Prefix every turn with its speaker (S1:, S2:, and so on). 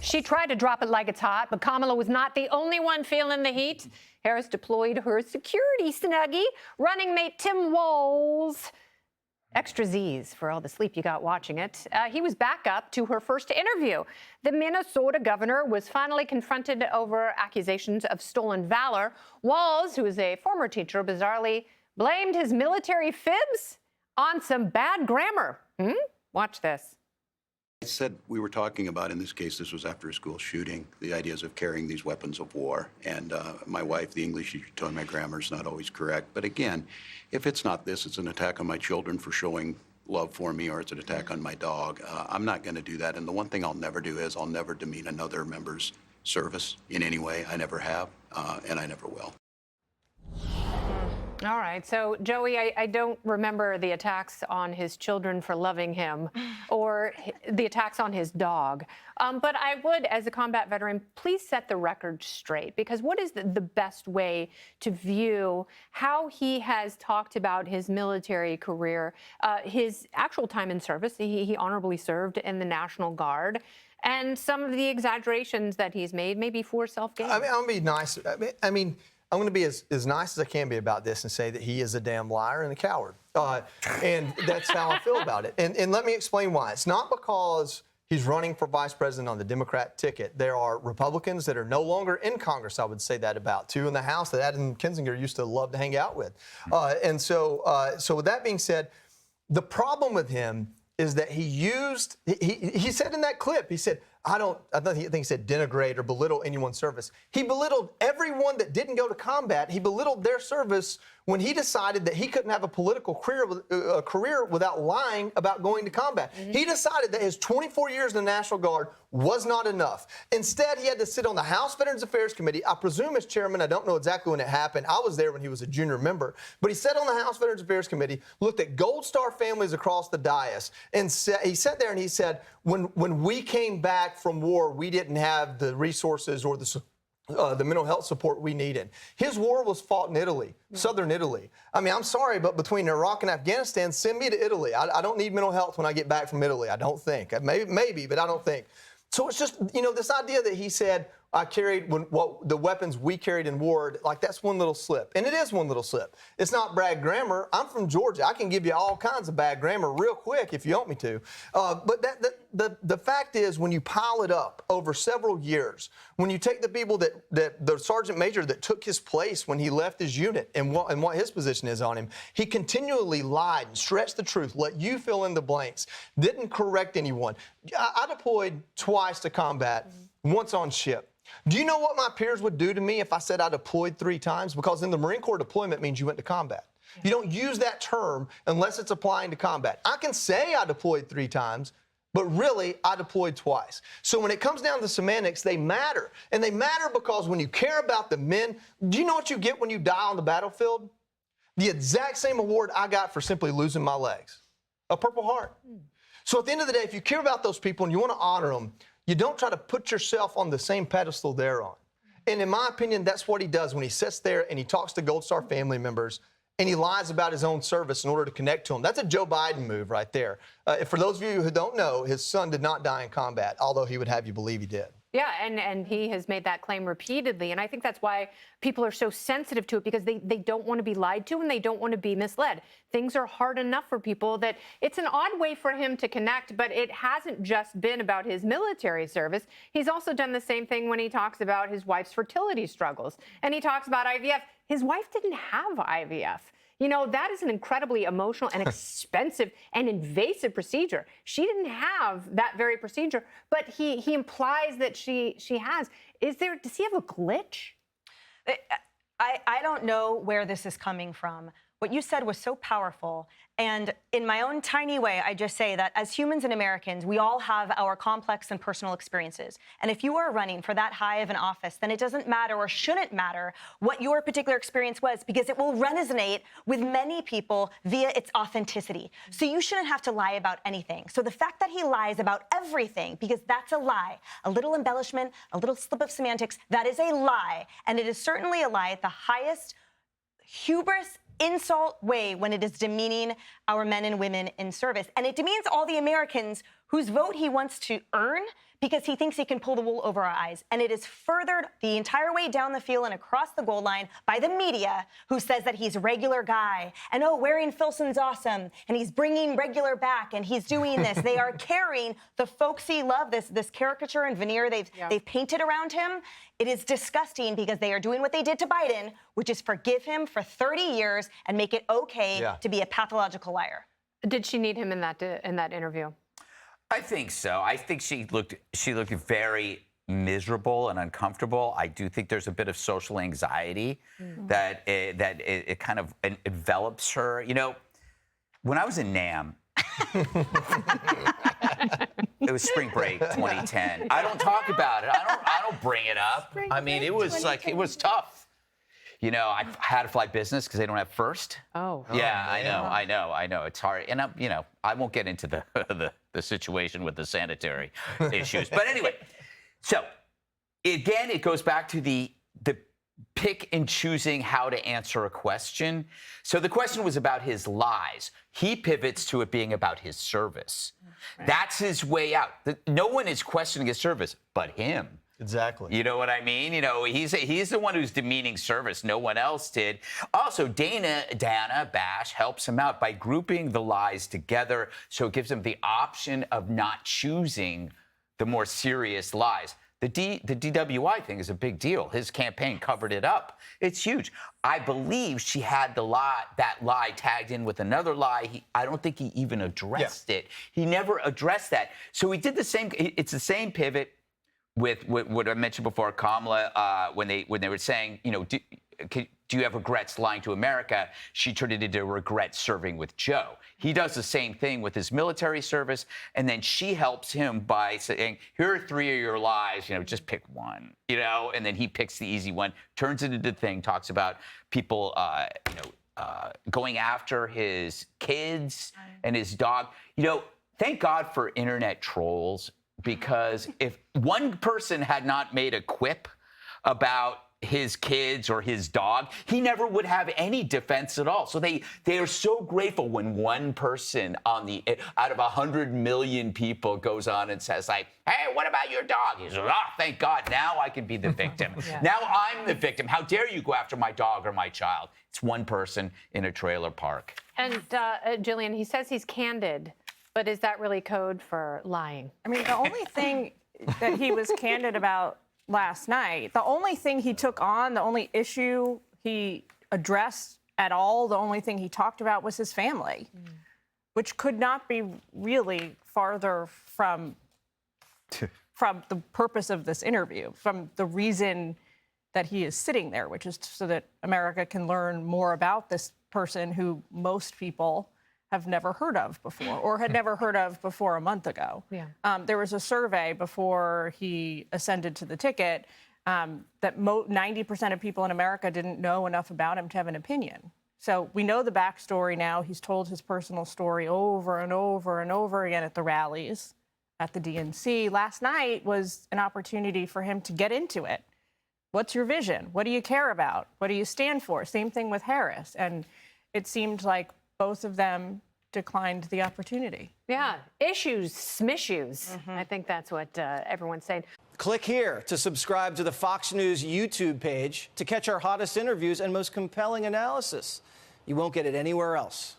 S1: She tried to drop it like it's hot, but Kamala was not the only one feeling the heat. Harris deployed her security snuggie, running mate Tim Walz. Extra Z's for all the sleep you got watching it. He was back up to her first interview. The Minnesota governor was finally confronted over accusations of stolen valor. Walz, who is a former teacher, bizarrely blamed his military fibs on some bad grammar. Watch this.
S2: I said we were talking about, in this case, this was after a school shooting, the ideas of carrying these weapons of war. And my wife, the English teacher, told me my grammar is not always correct. But again, if it's not this, it's an attack on my children for showing love for me, or it's an attack on my dog. I'm not going to do that. And the one thing I'll never do is I'll never demean another member's service in any way. I never have, and I never will.
S1: All right. So, Joey, I don't remember the attacks on his children for loving him or the attacks on his dog. But I would, as a combat veteran, please set the record straight, because what is the best way to view how he has talked about his military career, his actual time in service? He honorably served in the National Guard. And some of the exaggerations that he's made, maybe for self-gain.
S3: I mean, I'll be nice. I mean, I'm going to be as nice as I can be about this and say that he is a damn liar and a coward. And that's how I feel about it. And let me explain why. It's not because he's running for vice president on the Democrat ticket. There are Republicans that are no longer in Congress, I would say that about. Two in the House that Adam Kinzinger used to love to hang out with. So with that being said, the problem with him is that he said in that clip, he said, I think he said denigrate or belittle anyone's service. He belittled everyone that didn't go to combat. He belittled their service when he decided that he couldn't have a political career without lying about going to combat. He decided that his 24 years in the National Guard was not enough. Instead, he had to sit on the House Veterans Affairs Committee. I presume as chairman, I don't know exactly when it happened. I was there when he was a junior member. But he sat on the House Veterans Affairs Committee, looked at Gold Star families across the dais, and he sat there and he said, when we came back from war, we didn't have the resources or the mental health support we needed. His war was fought in Italy, southern Italy. I mean, I'm sorry, but between Iraq and Afghanistan, send me to Italy. I don't need mental health when I get back from Italy, I don't think. Maybe, but I don't think. So it's just, this idea that he said, I carried the weapons we carried in war, like that's one little slip. And it is one little slip. It's not bad grammar. I'm from Georgia. I can give you all kinds of bad grammar real quick if you want me to. But the fact is, when you pile it up over several years, when you take the people the sergeant major that took his place when he left his unit and what his position is on him, he continually lied and stretched the truth, let you fill in the blanks, didn't correct anyone. I deployed twice to combat, once on ship. Do you know what my peers would do to me if I said I deployed 3 times? Because in the Marine Corps, deployment means you went to combat. You don't use that term unless it's applying to combat. I can say I deployed 3 times, but really, I deployed twice. So when it comes down to semantics, they matter. And they matter because when you care about the men, do you know what you get when you die on the battlefield? The exact same award I got for simply losing my legs, a Purple Heart. So at the end of the day, if you care about those people and you want to honor them, you don't try to put yourself on the same pedestal they're on. And in my opinion, that's what he does when he sits there and he talks to Gold Star family members and he lies about his own service in order to connect to them. That's a Joe Biden move right there. For those of you who don't know, his son did not die in combat, although he would have you believe he did.
S1: Yeah, and he has made that claim repeatedly. And I think that's why people are so sensitive to it, because they don't want to be lied to and they don't want to be misled. Things are hard enough for people that it's an odd way for him to connect, but it hasn't just been about his military service. He's also done the same thing when he talks about his wife's fertility struggles. And he talks about IVF. His wife didn't have IVF. That is an incredibly emotional and expensive and invasive procedure. She didn't have that very procedure, but he implies that she has. Does he have a glitch?
S4: I don't know where this is coming from. What you said was so powerful. And in my own tiny way, I just say that as humans and Americans, we all have our complex and personal experiences. And if you are running for that high of an office, then it doesn't matter or shouldn't matter what your particular experience was, because it will resonate with many people via its authenticity. So you shouldn't have to lie about anything. So the fact that he lies about everything, because that's a lie, a little embellishment, a little slip of semantics, that is a lie. And it is certainly a lie at the highest hubris, insult way when it is demeaning our men and women in service. And it demeans all the Americans whose vote he wants to earn because he thinks he can pull the wool over our eyes. And it is furthered the entire way down the field and across the goal line by the media, who says that he's a regular guy. And oh, wearing Filson's awesome. And he's bringing regular back. And he's doing this. They are carrying the folksy love, this caricature and veneer they've painted around him. It is disgusting because they are doing what they did to Biden, which is forgive him for 30 years and make it okay to be a pathological liar.
S1: Did she need him in that interview?
S5: I think so. I think she looked very miserable and uncomfortable. I do think there's a bit of social anxiety that it kind of envelops her. You know, when I was in NAM, it was spring break 2010. I don't talk about it. I don't bring it up. I mean, it was tough. You know, I had to fly business because they don't have first.
S1: Oh.
S5: Yeah, I know. It's hard. And I won't get into the situation with the sanitary issues. But anyway, so again, it goes back to the pick and choosing how to answer a question. So the question was about his lies. He pivots to it being about his service. Right. That's his way out. No one is questioning his service but him.
S3: Exactly.
S5: You know what I mean? You know, he's the one who's demeaning service. No one else did. Also, Dana Bash helps him out by grouping the lies together, so it gives him the option of not choosing the more serious lies. The DWI thing is a big deal. His campaign covered it up. It's huge. I believe she had that lie tagged in with another lie. I don't think he even addressed it. He never addressed that. So he did the same. It's the same pivot with what I mentioned before, Kamala, when they were saying, you know, do you have regrets lying to America? She turned it into regret serving with Joe. He does the same thing with his military service, and then she helps him by saying, here are 3 of your lies, you know, just pick one, you know, and then he picks the easy one, turns it into the thing, talks about people, going after his kids and his dog. You know, thank God for internet trolls, because if one person had not made a quip about his kids or his dog, he never would have any defense at all. So they are so grateful when one person out of 100 million people goes on and says, like, hey, what about your dog? He's like, oh, thank God, now I can be the victim. Now I'm the victim. How dare you go after my dog or my child? It's one person in a trailer park.
S1: And Jillian, he says he's candid, but is that really code for lying?
S6: I mean, the only thing that he was candid about last night, the only thing he took on, the only issue he addressed at all, the only thing he talked about was his family, which could not be really farther from the purpose of this interview, from the reason that he is sitting there, which is so that America can learn more about this person who most people have never heard of before, or had never heard of before a month ago.
S1: Yeah.
S6: There was a survey before he ascended to the ticket that 90% of people in America didn't know enough about him to have an opinion. So we know the backstory now. He's told his personal story over and over and over again at the rallies, at the DNC. Last night was an opportunity for him to get into it. What's your vision? What do you care about? What do you stand for? Same thing with Harris. And it seemed like both of them declined the opportunity.
S1: Yeah, issues, smissues. I think that's what everyone's saying.
S7: Click here to subscribe to the Fox News YouTube page to catch our hottest interviews and most compelling analysis. You won't get it anywhere else.